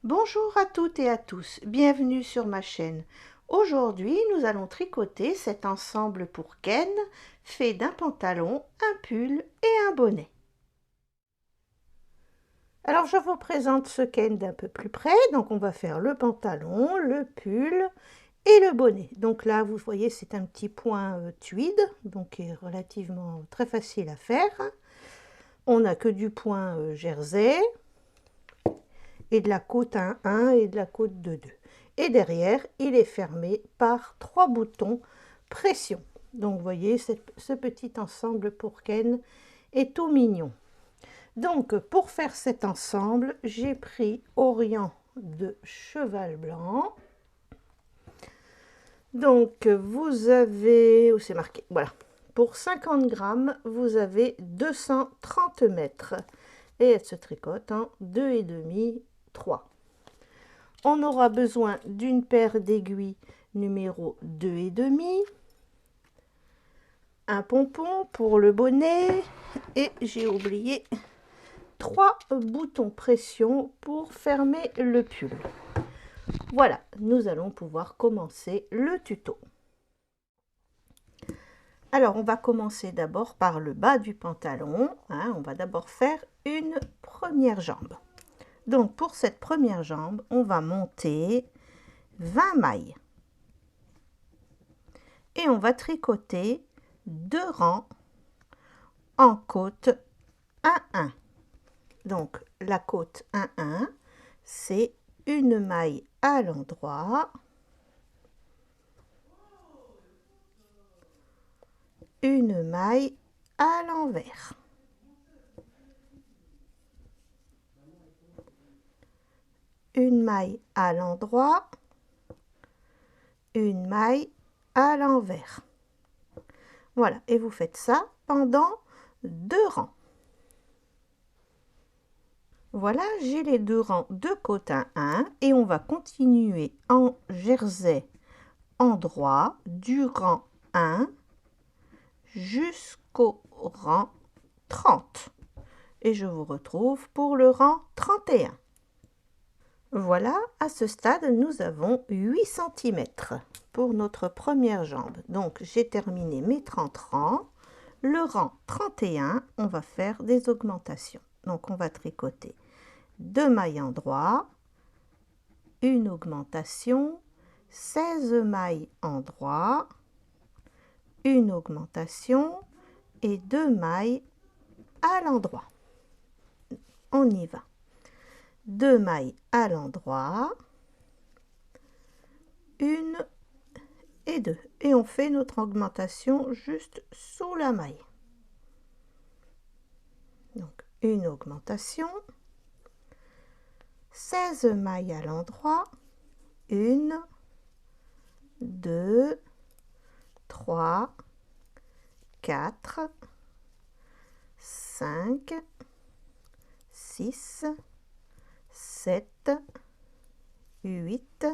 Bonjour à toutes et à tous, bienvenue sur ma chaîne. Aujourd'hui, nous allons tricoter cet ensemble pour Ken fait d'un pantalon, un pull et un bonnet. Alors je vous présente ce Ken d'un peu plus près. Donc on va faire le pantalon, le pull et le bonnet. Donc là, vous voyez, c'est un petit point tweed, donc qui est relativement très facile à faire. On n'a que du point jersey et de la côte 1 et de la côte 2. Et derrière, il est fermé par 3 boutons pression. Donc, vous voyez, ce petit ensemble pour Ken est tout mignon. Donc, pour faire cet ensemble, j'ai pris Orient de cheval blanc. Donc, vous avez, où c'est marqué, voilà, pour 50 grammes, vous avez 230 mètres. Et elle se tricote en 2,5, 3. On aura besoin d'une paire d'aiguilles numéro 2,5, un pompon pour le bonnet et j'ai oublié 3 boutons pression pour fermer le pull. Voilà, nous allons pouvoir commencer le tuto. Alors, on va commencer d'abord par le bas du pantalon. On va d'abord faire une première jambe. Donc, pour cette première jambe, on va monter 20 mailles. Et on va tricoter 2 rangs en côte 1-1. Donc, la côte 1-1, c'est une maille à l'endroit, une maille à l'envers. Une maille à l'endroit, une maille à l'envers. Voilà, et vous faites ça pendant 2 rangs. Voilà, j'ai les 2 rangs de côte 1 et on va continuer en jersey endroit du rang 1 jusqu'au rang 30. Et je vous retrouve pour le rang 31. Voilà, à ce stade, nous avons 8 cm pour notre première jambe. Donc, j'ai terminé mes 30 rangs. Le rang 31, on va faire des augmentations. Donc, on va tricoter 2 mailles endroit, une augmentation, 16 mailles endroit, une augmentation et 2 mailles à l'endroit. On y va. 2 mailles à l'endroit, 1 et 2. Et on fait notre augmentation juste sous la maille. Donc, une augmentation, 16 mailles à l'endroit, 1, 2, 3, 4, 5, 6, 7, 8,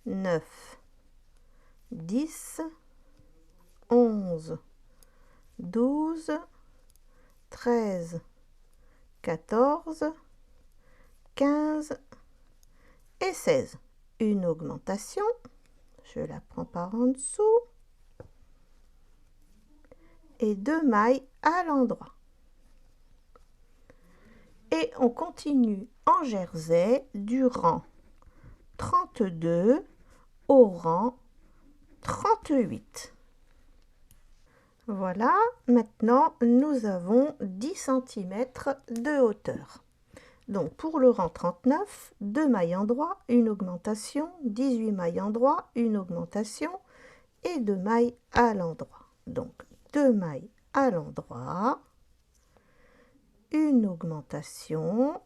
9, 10, 11, 12, 13, 14, 15 et 16. Une augmentation, je la prends par en dessous, et 2 mailles à l'endroit. Et on continue en jersey du rang 32 au rang 38. Voilà, maintenant nous avons 10 cm de hauteur. Donc pour le rang 39, 2 mailles endroit, une augmentation, 18 mailles endroit, une augmentation et 2 mailles à l'endroit. Donc 2 mailles à l'endroit, une augmentation,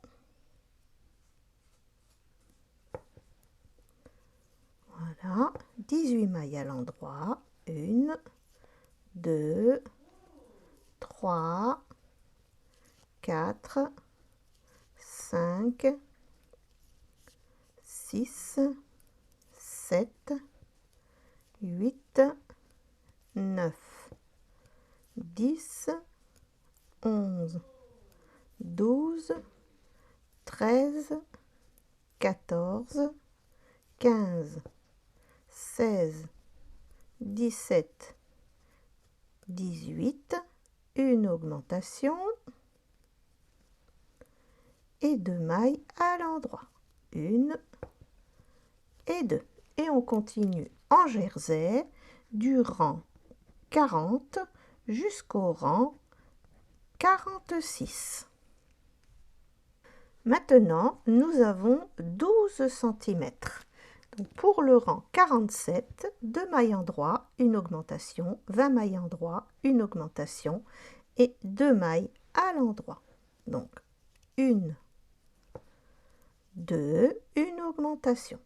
voilà, 18 mailles à l'endroit, 1, 2, 3, 4, 5, 6, 7, 8, 9, 10, 11, 12, 13, 14, 15, 16, 17, 18, une augmentation et 2 mailles à l'endroit, 1 et 2. Et on continue en jersey du rang 40 jusqu'au rang 46. Maintenant, nous avons 12 cm. Donc pour le rang 47, 2 mailles endroit, une augmentation, 20 mailles endroit, une augmentation et 2 mailles à l'endroit. Donc 1, 2, une augmentation.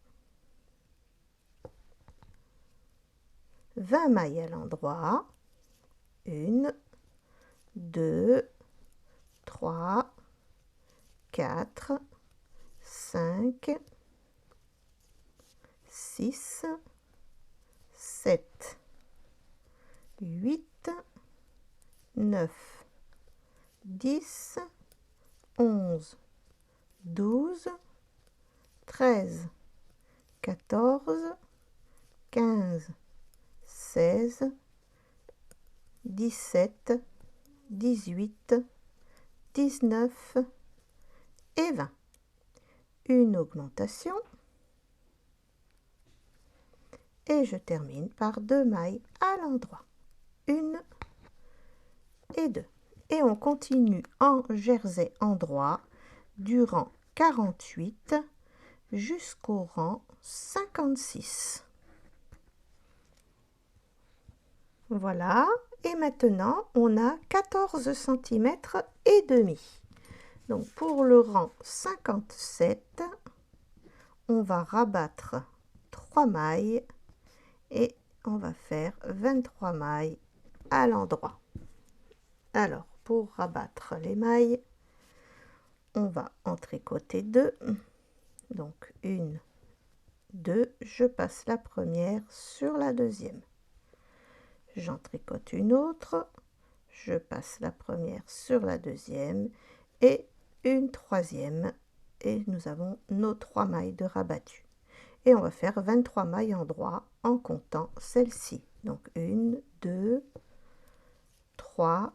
20 mailles à l'endroit, 1, 2, 3, 4, 5, 6, 7, 8, 9, 10, 11, 12, 13, 14, 15, 16, 17, 18, 19 et 20. Une augmentation. Et je termine par 2 mailles à l'endroit. 1 et 2. Et on continue en jersey endroit du rang 48 jusqu'au rang 56. Voilà, et maintenant on a 14 cm et demi. Donc pour le rang 57, on va rabattre 3 mailles et on va faire 23 mailles à l'endroit. Alors pour rabattre les mailles, on va en tricoter 2. Donc 1, 2, je passe la première sur la deuxième. J'en tricote une autre, je passe la première sur la deuxième et une troisième et nous avons nos 3 mailles de rabattu. Et on va faire 23 mailles endroit en comptant celle-ci. Donc 1, 2, 3,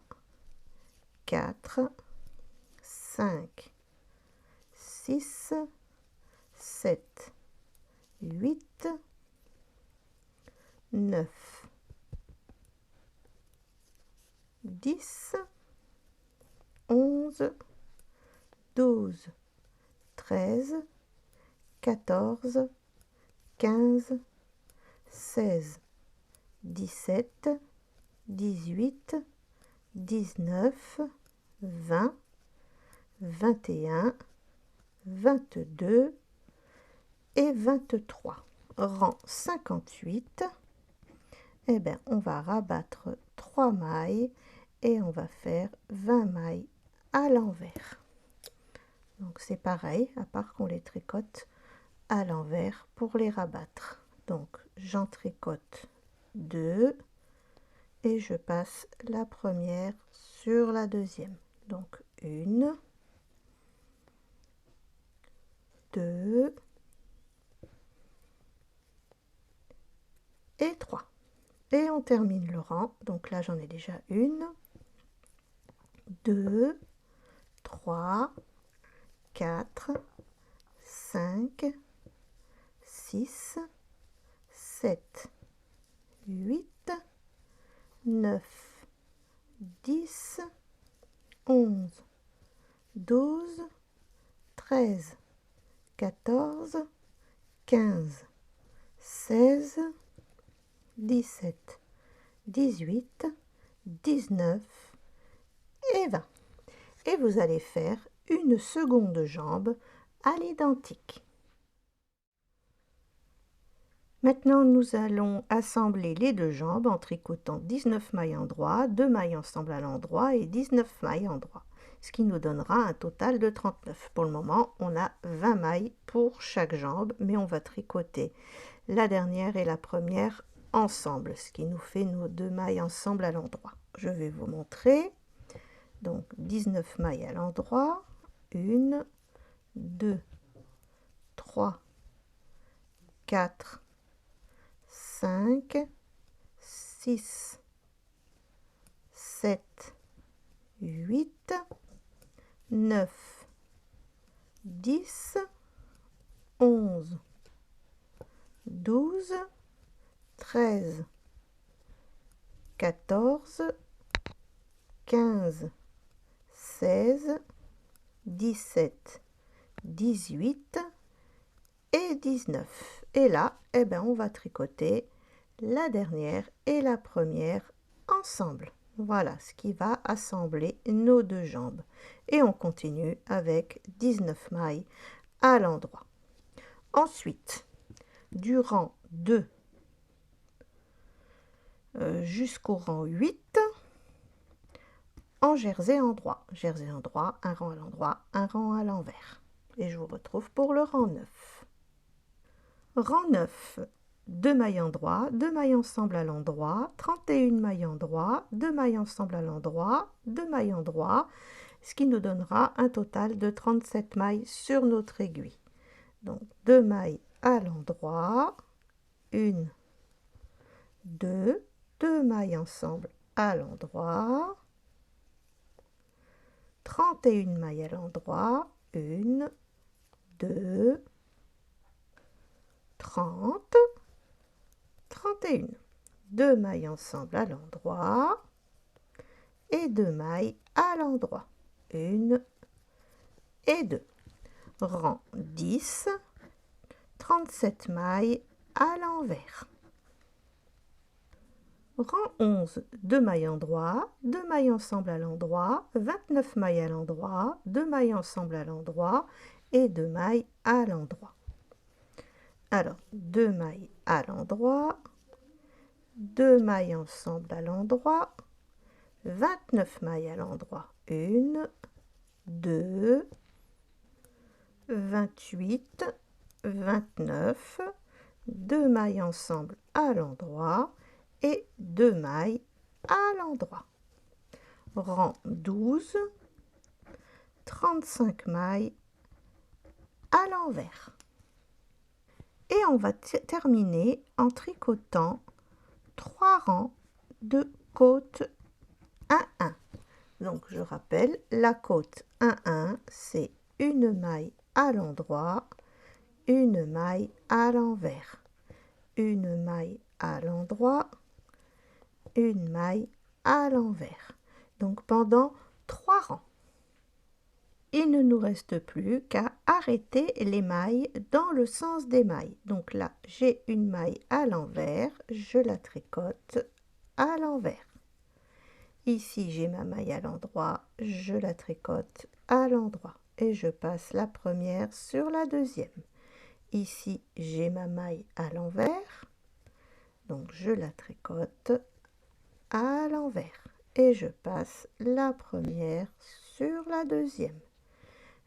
4, 5, 6, 7, 8, 9, 10, 11, 12, 13, 14, 15, 16, 17, 18, 19, 20, 21, 22 et 23. Rang 58, eh bien, on va rabattre 3 mailles et on va faire 20 mailles à l'envers. Donc c'est pareil, à part qu'on les tricote à l'envers pour les rabattre. Donc j'en tricote 2 et je passe la première sur la deuxième. Donc 1, 2 et 3. Et on termine le rang. Donc là j'en ai déjà 1, 2, 3, 4, 5, 6, 7, 8, 9, 10, 11, 12, 13, 14, 15, 16, 17, 18, 19 et 20. Et vous allez faire une seconde jambe à l'identique. Maintenant, nous allons assembler les deux jambes en tricotant 19 mailles endroit, 2 mailles ensemble à l'endroit et 19 mailles endroit, ce qui nous donnera un total de 39. Pour le moment, on a 20 mailles pour chaque jambe, mais on va tricoter la dernière et la première ensemble, ce qui nous fait nos 2 mailles ensemble à l'endroit. Je vais vous montrer. Donc 19 mailles à l'endroit, 1, 2, 3, 3, 4, 5, 6, 7, 8, 9, 10, 11, 12, 13, 14, 15, 16, 17, 18 et 19. Et là, eh ben, on va tricoter la dernière et la première ensemble. Voilà ce qui va assembler nos deux jambes. Et on continue avec 19 mailles à l'endroit. Ensuite, du rang 2 jusqu'au rang 8, en jersey endroit. Jersey endroit, un rang à l'endroit, un rang à l'envers. Et je vous retrouve pour le rang 9. Rang 9, 2 mailles endroit, 2 mailles ensemble à l'endroit, 31 mailles endroit, 2 mailles ensemble à l'endroit, 2 mailles endroit, ce qui nous donnera un total de 37 mailles sur notre aiguille. Donc 2 mailles à l'endroit, 1, 2, 2 mailles ensemble à l'endroit, 31 mailles à l'endroit, 1, 2, 30, 31, 2 mailles ensemble à l'endroit et 2 mailles à l'endroit, 1 et 2. Rang 10, 37 mailles à l'envers. Rang 11, 2 mailles endroit, 2 mailles ensemble à l'endroit, 29 mailles à l'endroit, 2 mailles ensemble à l'endroit et 2 mailles à l'endroit. Alors, 2 mailles à l'endroit, 2 mailles ensemble à l'endroit, 29 mailles à l'endroit, 1, 2, 28, 29, 2 mailles ensemble à l'endroit et 2 mailles à l'endroit. Rang 12, 35 mailles à l'envers. Et on va terminer en tricotant 3 rangs de côte 1-1. Donc je rappelle, la côte 1-1, c'est une maille à l'endroit, une maille à l'envers, une maille à l'endroit, une maille à l'envers. Donc pendant 3 rangs. Il ne nous reste plus qu'à arrêter les mailles dans le sens des mailles. Donc là, j'ai une maille à l'envers, je la tricote à l'envers. Ici, j'ai ma maille à l'endroit, je la tricote à l'endroit et je passe la première sur la deuxième. Ici, j'ai ma maille à l'envers, donc je la tricote à l'envers et je passe la première sur la deuxième.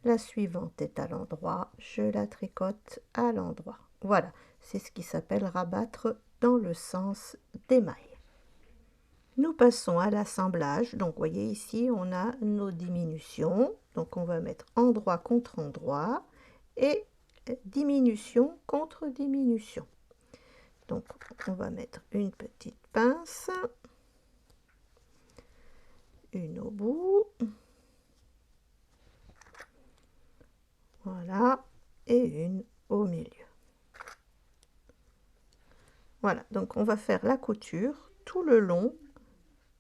La suivante est à l'endroit, je la tricote à l'endroit. Voilà, c'est ce qui s'appelle rabattre dans le sens des mailles. Nous passons à l'assemblage. Donc, vous voyez ici, on a nos diminutions. Donc, on va mettre endroit contre endroit et diminution contre diminution. Donc, on va mettre une petite pince, une au bout, voilà, et une au milieu. Voilà, donc on va faire la couture tout le long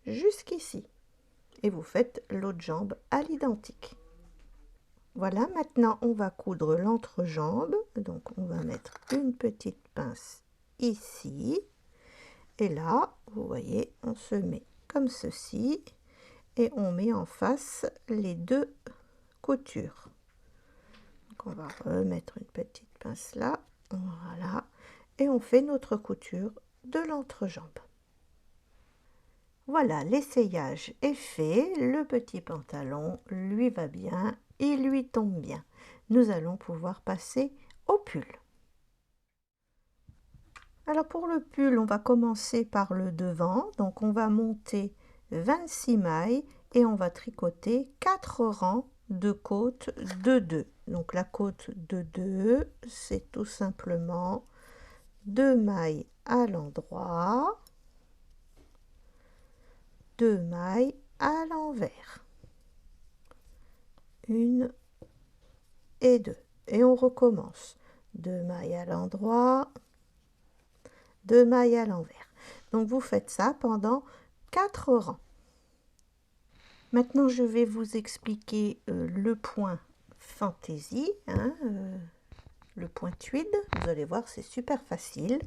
jusqu'ici. Et vous faites l'autre jambe à l'identique. Voilà, maintenant on va coudre l'entrejambe. Donc on va mettre une petite pince ici. Et là, vous voyez, on se met comme ceci. Et on met en face les deux coutures. Donc on va remettre une petite pince là. Voilà. Et on fait notre couture de l'entrejambe. Voilà, l'essayage est fait, le petit pantalon lui va bien, il lui tombe bien. Nous allons pouvoir passer au pull. Alors pour le pull, on va commencer par le devant, donc on va monter 26 mailles et on va tricoter 4 rangs 2 côtes de 2. Donc la côte de 2, c'est tout simplement 2 mailles à l'endroit, 2 mailles à l'envers. 1 et 2. Et on recommence. 2 mailles à l'endroit, 2 mailles à l'envers. Donc vous faites ça pendant 4 rangs. Maintenant, je vais vous expliquer le point fantaisie, le point tweed. Vous allez voir, c'est super facile.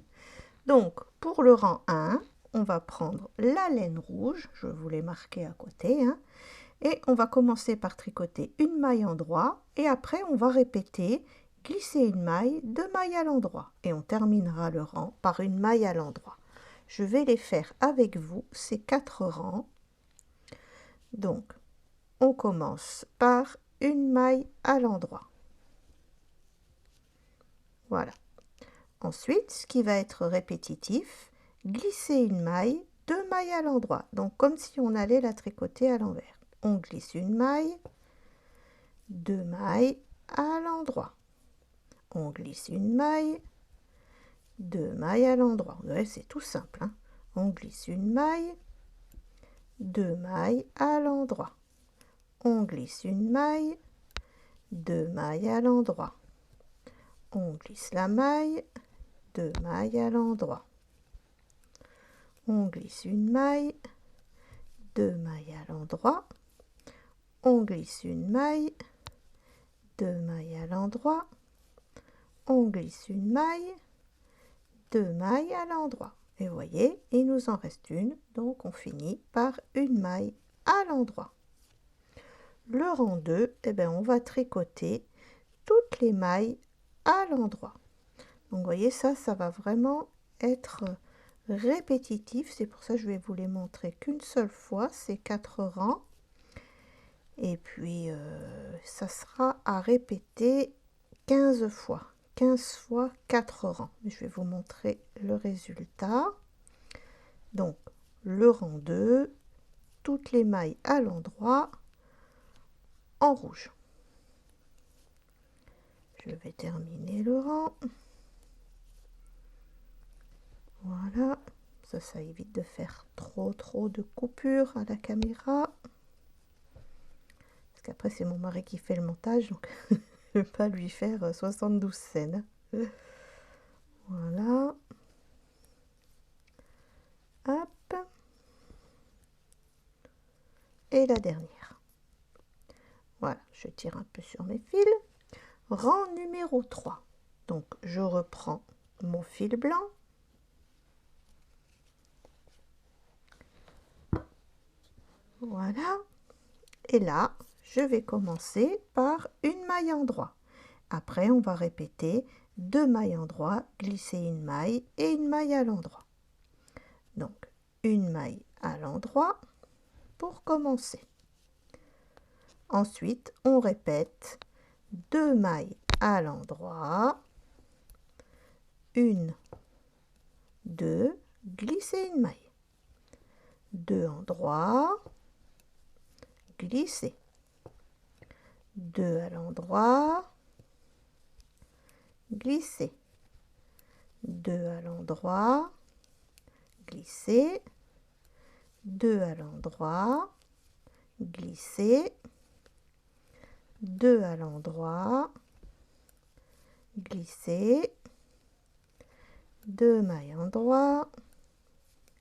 Donc, pour le rang 1, on va prendre la laine rouge, je vous l'ai marqué à côté, et on va commencer par tricoter une maille endroit, et après on va répéter, glisser une maille, 2 mailles à l'endroit, et on terminera le rang par une maille à l'endroit. Je vais les faire avec vous, ces 4 rangs. Donc, on commence par une maille à l'endroit. Voilà. Ensuite, ce qui va être répétitif, glisser une maille, 2 mailles à l'endroit. Donc, comme si on allait la tricoter à l'envers. On glisse une maille, 2 mailles à l'endroit. On glisse une maille, 2 mailles à l'endroit. Ouais, c'est tout simple. On glisse une maille, 2 mailles à l'endroit. On glisse une maille, 2 mailles à l'endroit. On glisse la maille, 2 mailles à l'endroit. On glisse une maille, 2 mailles à l'endroit. On glisse une maille, 2 mailles à l'endroit. On glisse une maille, 2 mailles à l'endroit. Et vous voyez, il nous en reste une, donc on finit par une maille à l'endroit. Le rang 2, on va tricoter toutes les mailles à l'endroit. Donc vous voyez, ça va vraiment être répétitif. C'est pour ça que je vais vous les montrer qu'une seule fois, ces 4 rangs. Et puis, ça sera à répéter 15 fois. 15 fois 4 rangs. Je vais vous montrer le résultat. Donc, le rang 2, toutes les mailles à l'endroit en rouge. Je vais terminer le rang. Voilà. Ça évite de faire trop de coupures à la caméra. Parce qu'après, c'est mon mari qui fait le montage, donc je ne vais pas lui faire 72 scènes. Voilà. Hop. Et la dernière. Voilà, je tire un peu sur mes fils. Rang numéro 3. Donc, je reprends mon fil blanc. Voilà. Et là, je vais commencer par une maille endroit. Après, on va répéter 2 mailles endroit, glisser une maille et une maille à l'endroit. Donc, une maille à l'endroit pour commencer. Ensuite, on répète 2 mailles à l'endroit, 1, 2, glisser une maille, 2 endroits, glisser, 2 à l'endroit, glisser, 2 à l'endroit, glisser, 2 à l'endroit, glisser, 2 à l'endroit, glisser, 2 mailles endroit,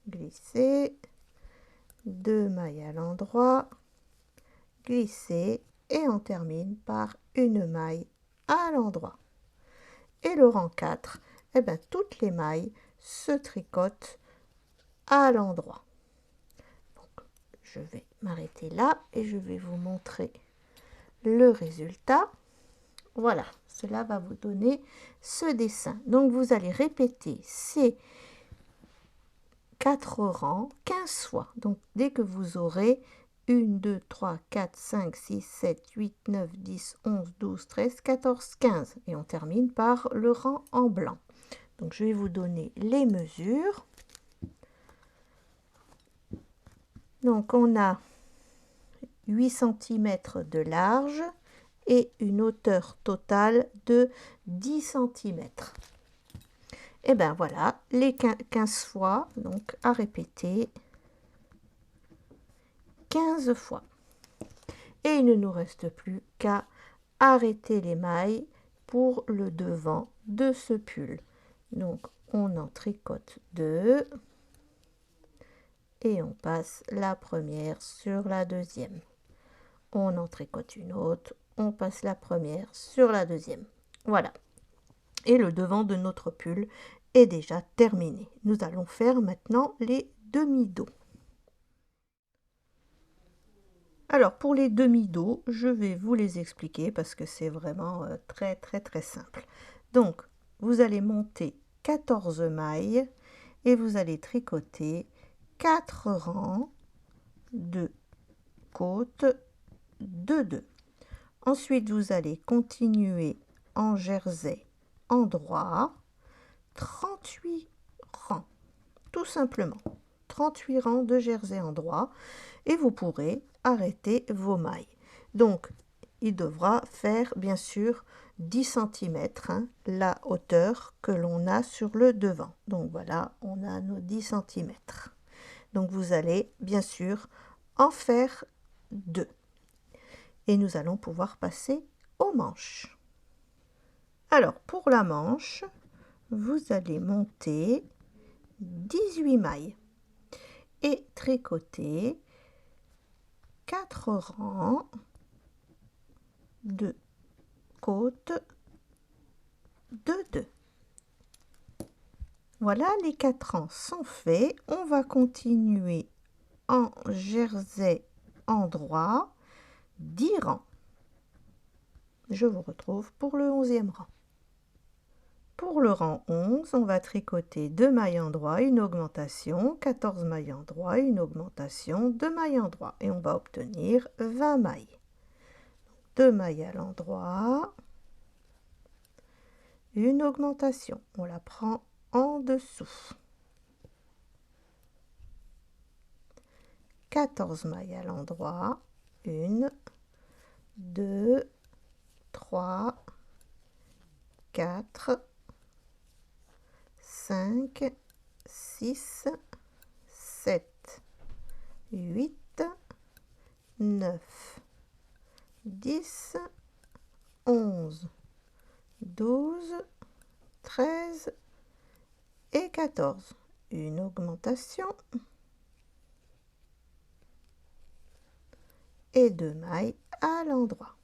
glisser, 2 mailles à l'endroit, glisser et on termine par une maille à l'endroit. Et le rang 4, toutes les mailles se tricotent à l'endroit. Donc, je vais m'arrêter là et je vais vous montrer le résultat. Voilà, cela va vous donner ce dessin. Donc, vous allez répéter ces 4 rangs 15 fois. Donc, dès que vous aurez 1, 2, 3, 4, 5, 6, 7, 8, 9, 10, 11, 12, 13, 14, 15. Et on termine par le rang en blanc. Donc, je vais vous donner les mesures. Donc, on a 8 cm de large et une hauteur totale de 10 cm. Et bien voilà, les 15 fois, donc à répéter 15 fois. Et il ne nous reste plus qu'à arrêter les mailles pour le devant de ce pull. Donc on en tricote 2 et on passe la première sur la deuxième. On en tricote une autre, on passe la première sur la deuxième. Voilà. Et le devant de notre pull est déjà terminé. Nous allons faire maintenant les demi-dos. Alors pour les demi-dos, je vais vous les expliquer parce que c'est vraiment très simple. Donc vous allez monter 14 mailles et vous allez tricoter 4 rangs de côte de 2. Ensuite vous allez continuer en jersey endroit 38 rangs, tout simplement 38 rangs de jersey endroit, et vous pourrez arrêter vos mailles. Donc il devra faire bien sûr 10 cm la hauteur que l'on a sur le devant. Donc voilà, on a nos 10 cm. Donc vous allez bien sûr en faire 2 et nous allons pouvoir passer aux manches. Alors pour la manche, vous allez monter 18 mailles et tricoter 4 rangs de côte de 2. Voilà, les 4 rangs sont faits. On va continuer en jersey endroit 10 rangs. Je vous retrouve pour le 11e rang. Pour le rang 11, on va tricoter 2 mailles endroit, une augmentation, 14 mailles endroit, une augmentation, 2 mailles endroit, et on va obtenir 20 mailles. 2 mailles à l'endroit, une augmentation, on la prend en dessous. 14 mailles à l'endroit, 1, 2, 3, 4, 5, 6, 7, 8, 9, 10, 11, 12, 13 et 14. Une augmentation et 2 mailles à l'endroit.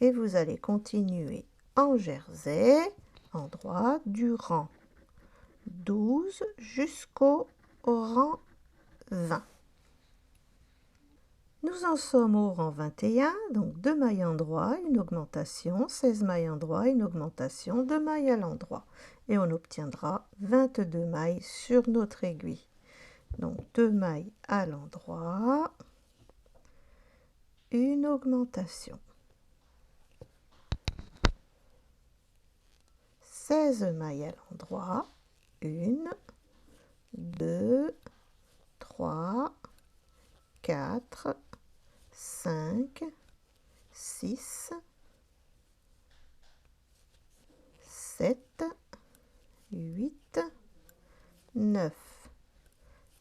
Et vous allez continuer en jersey endroit du rang 12 jusqu'au rang 20. Nous en sommes au rang 21, donc 2 mailles endroit, une augmentation, 16 mailles endroit, une augmentation, 2 mailles à l'endroit. Et on obtiendra 22 mailles sur notre aiguille. Donc 2 mailles à l'endroit, une augmentation. 16 mailles à l'endroit, 1, 2, 3, 4, 5, 6, 7, 8, 9,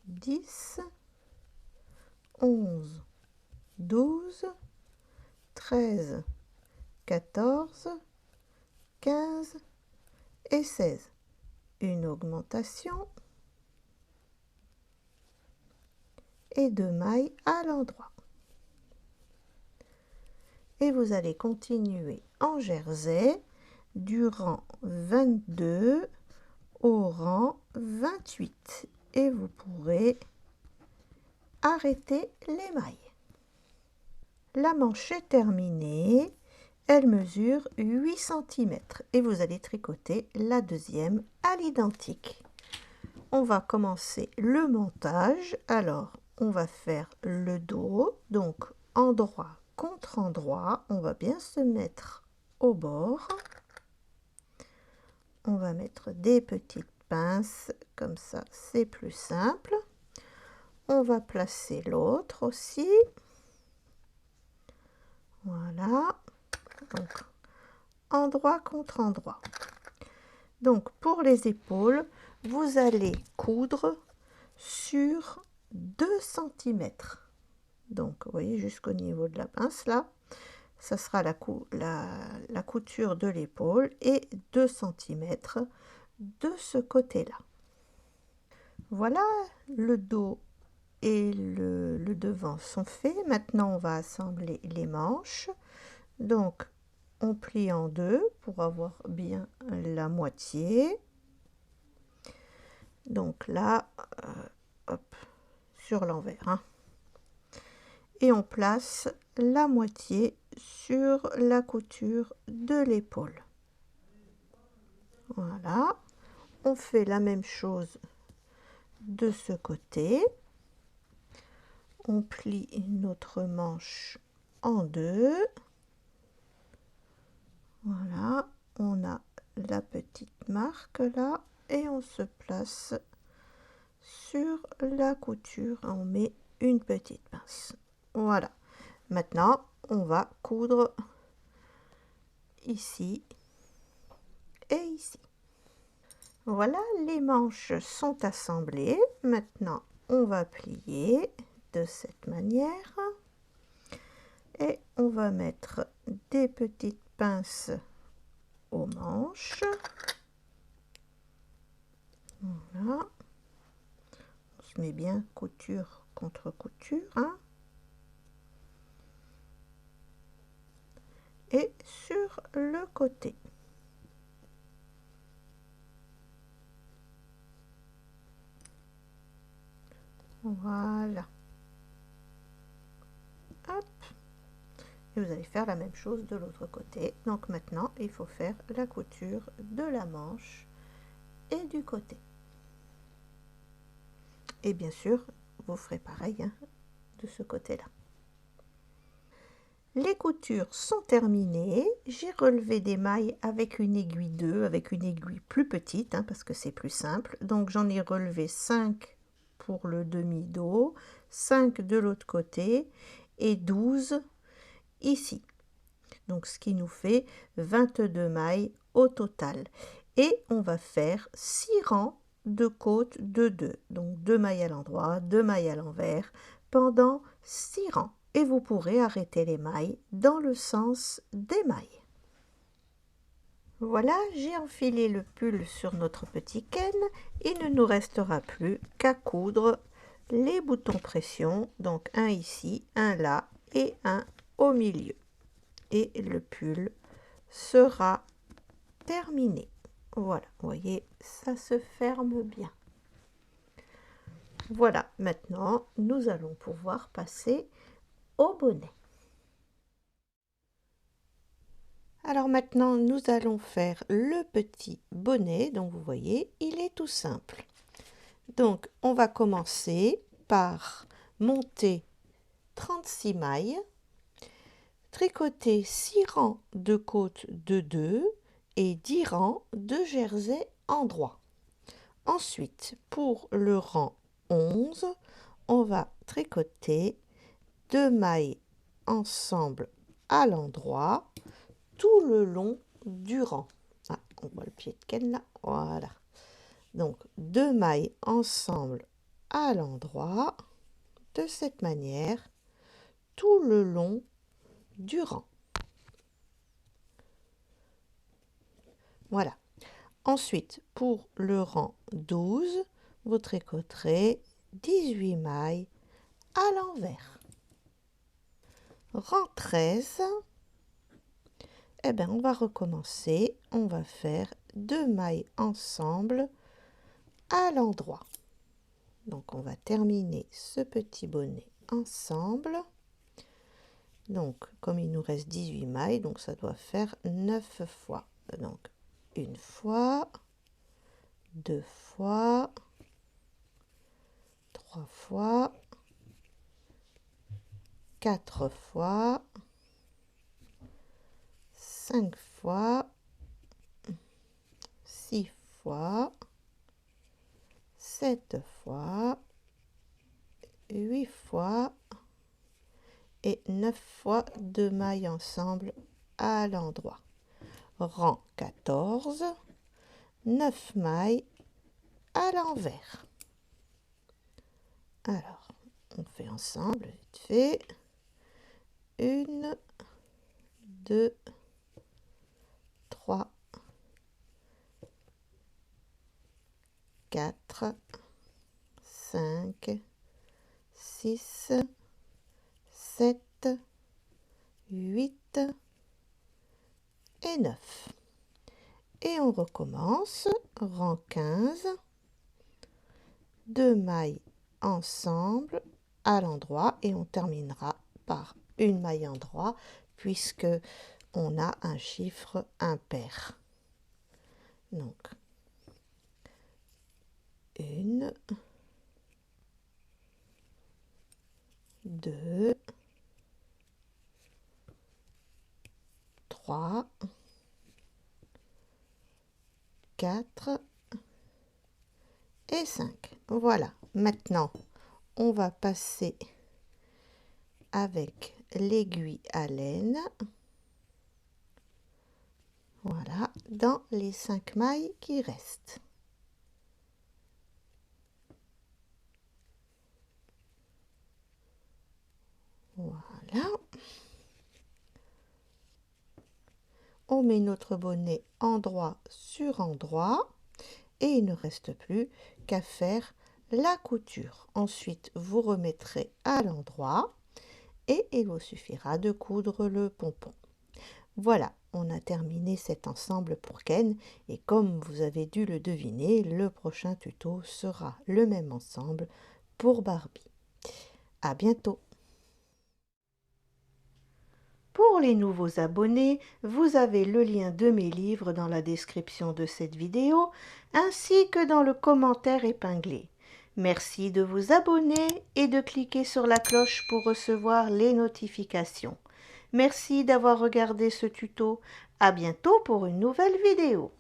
10, 11, 12, 13, 14, 15 et 16. Une augmentation et 2 mailles à l'endroit. Et vous allez continuer en jersey du rang 22 au rang 28 et vous pourrez arrêter les mailles. La manche est terminée, elle mesure 8 cm et vous allez tricoter la deuxième à l'identique. On va commencer le montage. Alors on va faire le dos, donc endroit contre endroit, on va bien se mettre au bord. On va mettre des petites pinces, comme ça c'est plus simple. On va placer l'autre aussi. Voilà. Donc, endroit contre endroit. Donc, pour les épaules, vous allez coudre sur 2 cm. Donc, vous voyez, jusqu'au niveau de la pince, là, ça sera la couture de l'épaule et 2 cm de ce côté-là. Voilà, le dos et le devant sont faits. Maintenant, on va assembler les manches. Donc, on plie en deux pour avoir bien la moitié. Donc là, hop, sur l'envers. Hein. Et on place la moitié sur la couture de l'épaule. Voilà. On fait la même chose de ce côté. On plie notre manche en deux. Voilà. On a la petite marque là et on se place sur la couture. On met une petite pince. Voilà. Maintenant, on va coudre ici et ici. Voilà, les manches sont assemblées. Maintenant, on va plier de cette manière. Et on va mettre des petites pinces aux manches. Voilà. On se met bien couture contre couture. Hein. Et sur le côté. Voilà. Hop. Et vous allez faire la même chose de l'autre côté. Donc maintenant, il faut faire la couture de la manche et du côté. Et bien sûr, vous ferez pareil hein, de ce côté-là. Les coutures sont terminées. J'ai relevé des mailles avec une aiguille 2, avec une aiguille plus petite, hein, parce que c'est plus simple. Donc j'en ai relevé 5 pour le demi-dos, 5 de l'autre côté et 12 ici. Donc ce qui nous fait 22 mailles au total. Et on va faire 6 rangs de côtes de 2. Donc 2 mailles à l'endroit, 2 mailles à l'envers pendant 6 rangs. Et vous pourrez arrêter les mailles dans le sens des mailles. Voilà, j'ai enfilé le pull sur notre petit Ken. Il ne nous restera plus qu'à coudre les boutons pression. Donc un ici, un là et un au milieu. Et le pull sera terminé. Voilà, vous voyez, ça se ferme bien. Voilà, maintenant, nous allons pouvoir passer au bonnet. Alors maintenant, nous allons faire le petit bonnet. Donc, vous voyez, il est tout simple. Donc, on va commencer par monter 36 mailles, tricoter 6 rangs de côtes de 2 et 10 rangs de jersey endroit. Ensuite, pour le rang 11, on va tricoter 2 mailles ensemble à l'endroit tout le long du rang. Ah, on voit le pied de Ken là, voilà. Donc 2 mailles ensemble à l'endroit de cette manière tout le long du rang. Voilà. Ensuite, pour le rang 12, vous tricoterez 18 mailles à l'envers. Rang 13, eh bien, on va recommencer. On va faire 2 mailles ensemble à l'endroit. Donc, on va terminer ce petit bonnet ensemble. Donc, comme il nous reste 18 mailles, donc ça doit faire 9 fois. Donc, une fois, 2 fois, 3 fois, 4 fois, 5 fois, 6 fois, 7 fois, 8 fois et 9 fois 2 mailles ensemble à l'endroit. Rang 14, 9 mailles à l'envers. Alors, on fait ensemble, vite fait. 1, 2, 3, 4, 5, 6, 7, 8 et 9. Et on recommence, rang 15, 2 mailles ensemble à l'endroit et on terminera par une maille endroit puisque on a un chiffre impair. Donc, 1, 2, 3, 4 et 5. Voilà, maintenant on va passer avec l'aiguille à laine, voilà, dans les 5 mailles qui restent. Voilà. On met notre bonnet endroit sur endroit et il ne reste plus qu'à faire la couture. Ensuite, vous remettrez à l'endroit et il vous suffira de coudre le pompon. Voilà, on a terminé cet ensemble pour Ken et comme vous avez dû le deviner, le prochain tuto sera le même ensemble pour Barbie. À bientôt! Pour les nouveaux abonnés, vous avez le lien de mes livres dans la description de cette vidéo, ainsi que dans le commentaire épinglé. Merci de vous abonner et de cliquer sur la cloche pour recevoir les notifications. Merci d'avoir regardé ce tuto. À bientôt pour une nouvelle vidéo.